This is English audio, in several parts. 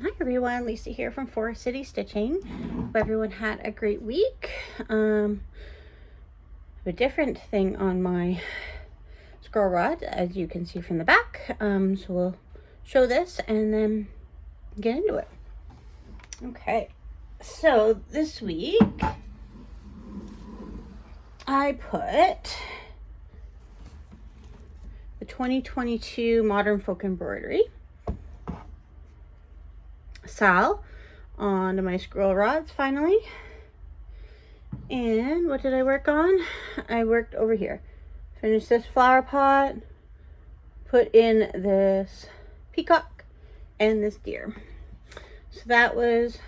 Hi everyone, Lisa here from Forest City Stitching. Hope everyone had a great week. A different thing on my scroll rod, as you can see from the back. So we'll show this and then get into it. Okay, so this week I put the 2022 Modern Folk Embroidery Sal onto my scroll rods finally. And what did I work on? I worked over here. Finished this flower pot, put in this peacock and this deer. So that was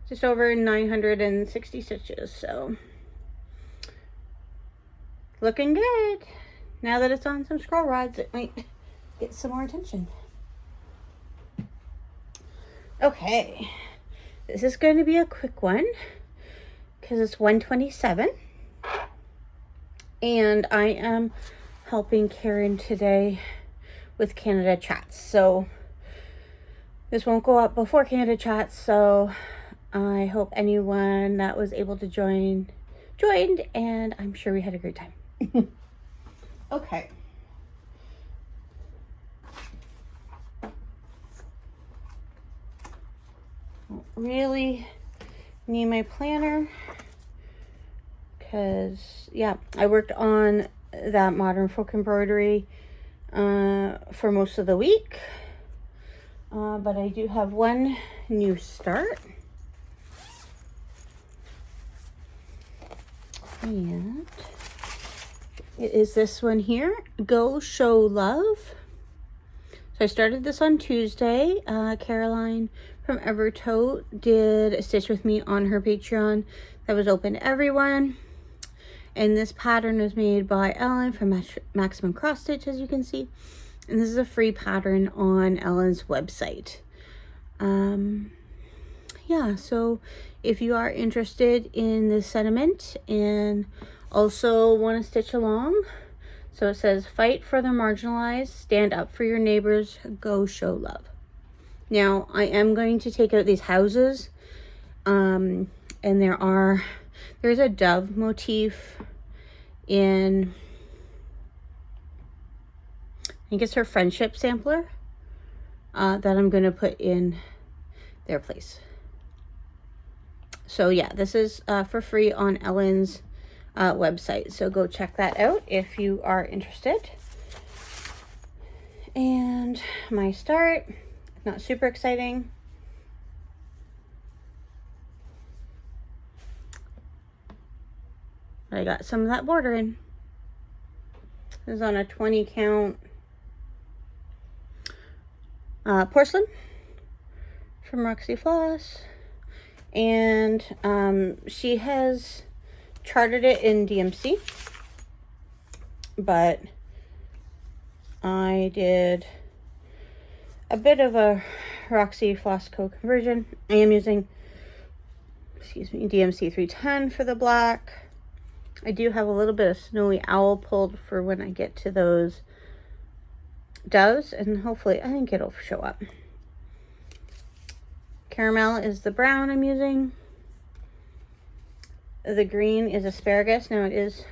just over 960 stitches. So looking good. Now that it's on some scroll rods, it might get some more attention. Okay, this is going to be a quick one because it's 1:27 and I am helping Karen today with Canada Chats. So this won't go up before Canada Chats, so I hope anyone that was able to joined, and I'm sure we had a great time. Okay. Really need my planner because I worked on that Modern Folk Embroidery for most of the week, but I do have one new start, and it is this one here, Go Show Love. So I started this on Tuesday. Caroline from Evertote did a stitch with me on her Patreon that was open to everyone. And this pattern was made by Ellen from Maximum Cross Stitch, as you can see. And this is a free pattern on Ellen's website. So if you are interested in this sentiment and also want to stitch along, so it says, fight for the marginalized, stand up for your neighbors, go show love. Now, I am going to take out these houses, and there's a dove motif in, I think it's her friendship sampler, that I'm going to put in their place. So yeah, this is for free on Ellen's website, so go check that out if you are interested. And my start, not super exciting. But I got some of that border in. This is on a 20 count porcelain from Roxy Floss, and she has charted it in DMC, but I did a bit of a Roxy Floss Co conversion. I am using, DMC 310 for the black. I do have a little bit of Snowy Owl pulled for when I get to those doves, and hopefully I think it'll show up. Caramel is the brown I'm using. The green is asparagus. Now it is,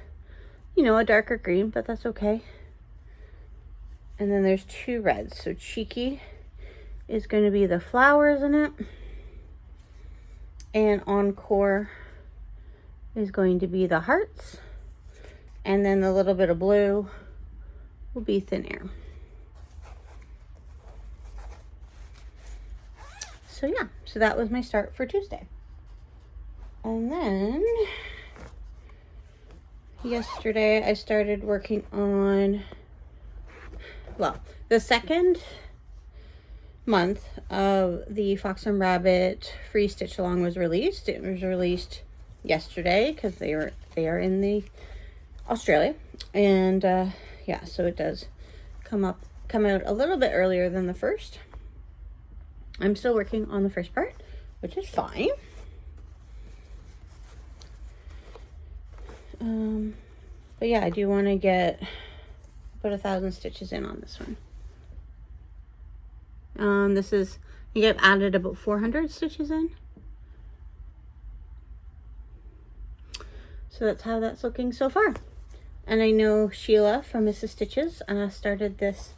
a darker green, but that's okay. And then there's two reds. So Cheeky is going to be the flowers in it. And Encore is going to be the hearts. And then the little bit of blue will be Thin Air. So yeah, so that was my start for Tuesday. And then yesterday I started working on, the second month of the Fox and Rabbit free stitch along was released. It was released yesterday because they are in the Australia, and so it does come out a little bit earlier than the first. I'm still working on the first part, which is fine. But yeah, I do want to put 1,000 stitches in on this one. This is think I've added about 400 stitches in. So that's how that's looking so far. And I know Sheila from Mrs. Stitches started this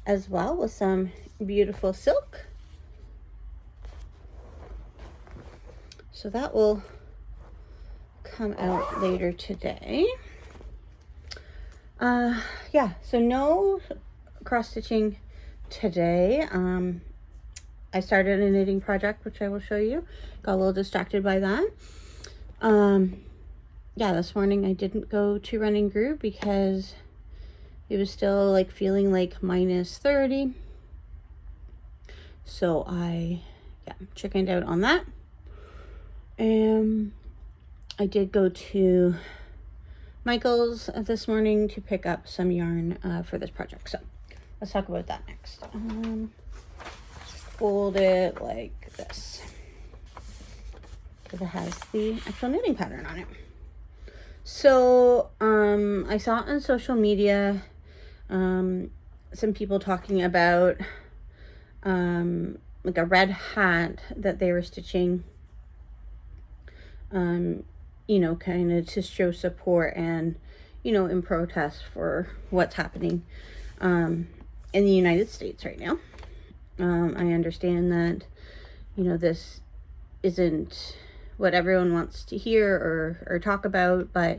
as well with some beautiful silk. So that will come out later today. Yeah, so no cross stitching today. I started a knitting project, which I will show you. Got a little distracted by that. Yeah, this morning I didn't go to Running Groove because it was still like feeling like minus 30. So I chickened out on that. And I did go to Michael's this morning to pick up some yarn for this project. So let's talk about that next. Fold it like this because it has the actual knitting pattern on it. So I saw on social media some people talking about like a red hat that they were stitching, you know, kind of to show support and, you know, in protest for what's happening in the United States right now. I understand that, you know, this isn't what everyone wants to hear or talk about, but,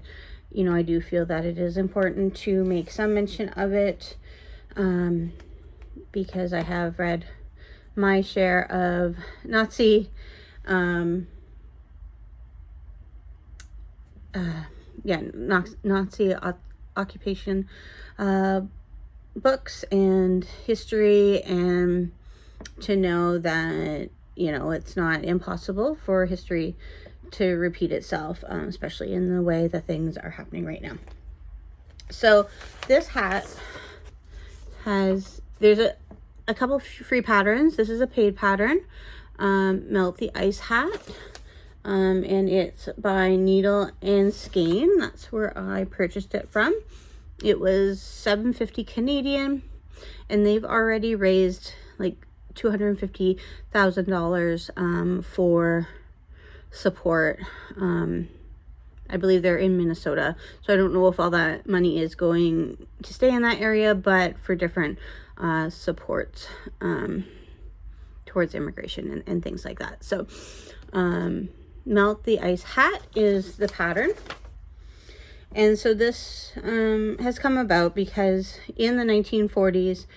you know, I do feel that it is important to make some mention of it, because I have read my share of Nazi, Nazi occupation books and history, and to know that, you know, it's not impossible for history to repeat itself, especially in the way that things are happening right now. So this hat there's a couple free patterns. This is a paid pattern, Melt the Ice Hat, and it's by Needle and Skein. That's where I purchased it from. It was $7.50 Canadian, and they've already raised like $250,000 for support. I believe they're in Minnesota, so I don't know if all that money is going to stay in that area, but for different supports towards immigration and things like that. So Melt the Ice Hat is the pattern. And so this has come about because in the 1940s,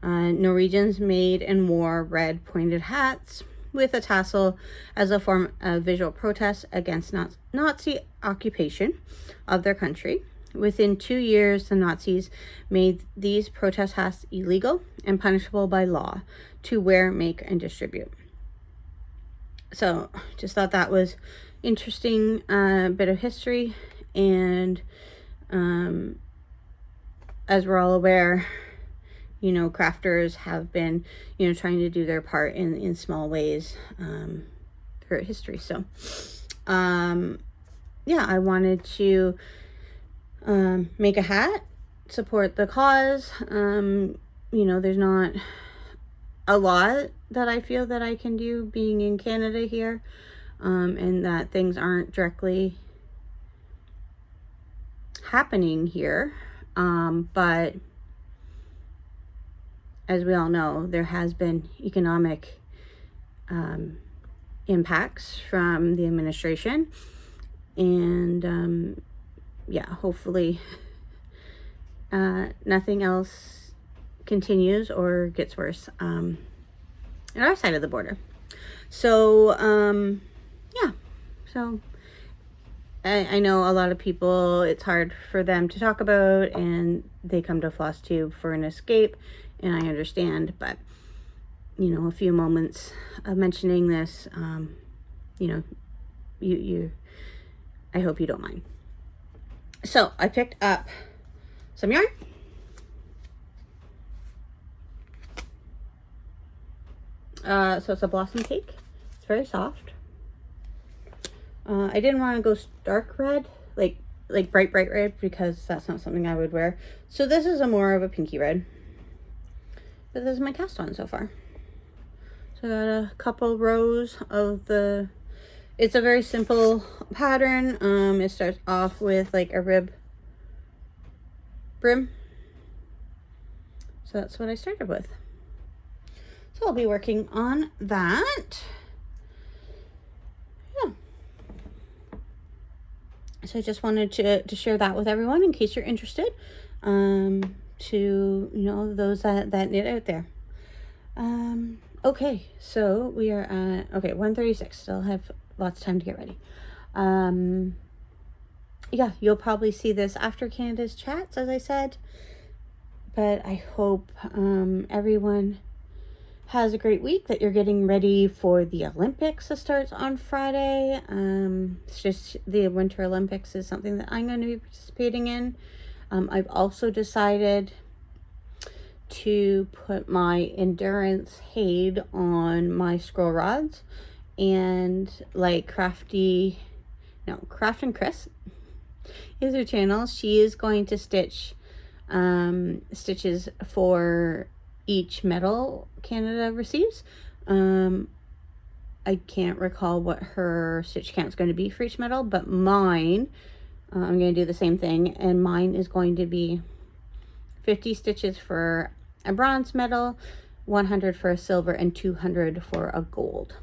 Norwegians made and wore red pointed hats with a tassel as a form of visual protest against Nazi occupation of their country. Within 2 years, the Nazis made these protest hats illegal and punishable by law to wear, make, and distribute. So just thought that was interesting bit of history. And as we're all aware, you know, crafters have been, you know, trying to do their part in small ways throughout history. So, yeah, I wanted to make a hat, support the cause. You know, there's not a lot that I feel that I can do being in Canada here, and that things aren't directly happening here. But as we all know, there has been economic impacts from the administration, and yeah, hopefully nothing else continues or gets worse on our side of the border. So yeah, so I know a lot of people, it's hard for them to talk about, and they come to Flosstube for an escape, and I understand, but, you know, a few moments of mentioning this, you know, I hope you don't mind. So I picked up some yarn. So it's a blossom cake. It's very soft. I didn't want to go stark red, like bright red, because that's not something I would wear. So this is more of a pinky red. But this is my cast on so far. So I got a couple rows of the, it's a very simple pattern. It starts off with like a rib brim. So that's what I started with. So I'll be working on that. Yeah. So I just wanted to share that with everyone in case you're interested. To, you know, those that knit out there. Okay, so we are at, okay, 1:36. Still have lots of time to get ready. Yeah, you'll probably see this after Canada's chats, as I said. But I hope everyone has a great week, that you're getting ready for the Olympics that starts on Friday. It's just the Winter Olympics is something that I'm going to be participating in. I've also decided to put my endurance Haid on my scroll rods, and like Craft and Chris is her channel. She is going to stitch stitches for each medal Canada receives. I can't recall what her stitch count is going to be for each medal, but mine, I'm going to do the same thing, and mine is going to be 50 stitches for a bronze medal, 100 for a silver, and 200 for a gold.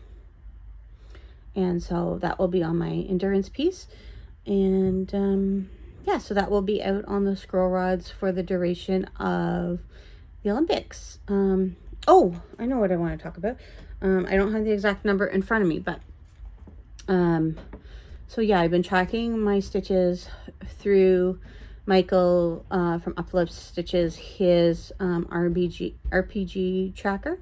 And so that will be on my endurance piece. And yeah, so that will be out on the scroll rods for the duration of the Olympics. Oh, I know what I want to talk about. I don't have the exact number in front of me, but so yeah, I've been tracking my stitches through Michael from Uplift Stitches, his RPG tracker.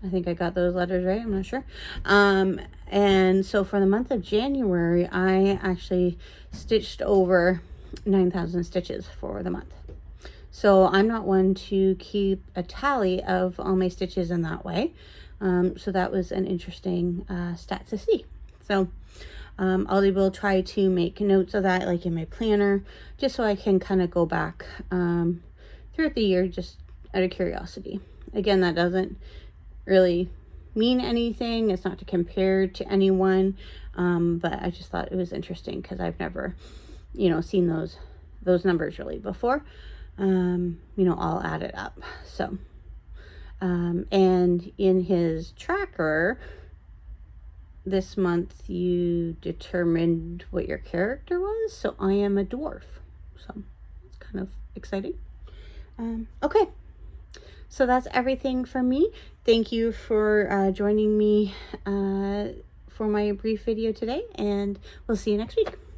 I think I got those letters right, I'm not sure. And so for the month of January, I actually stitched over 9,000 stitches for the month. So I'm not one to keep a tally of all my stitches in that way. So that was an interesting stat to see. So I'll be able to try to make notes of that, like in my planner, just so I can kind of go back throughout the year, just out of curiosity. Again, that doesn't really mean anything. It's not to compare to anyone, but I just thought it was interesting because I've never, you know, seen those numbers really before. You know, all added up. So, and in his tracker this month, you determined what your character was. So I am a dwarf. So it's kind of exciting. Okay. So that's everything from me. Thank you for joining me for my brief video today, and we'll see you next week.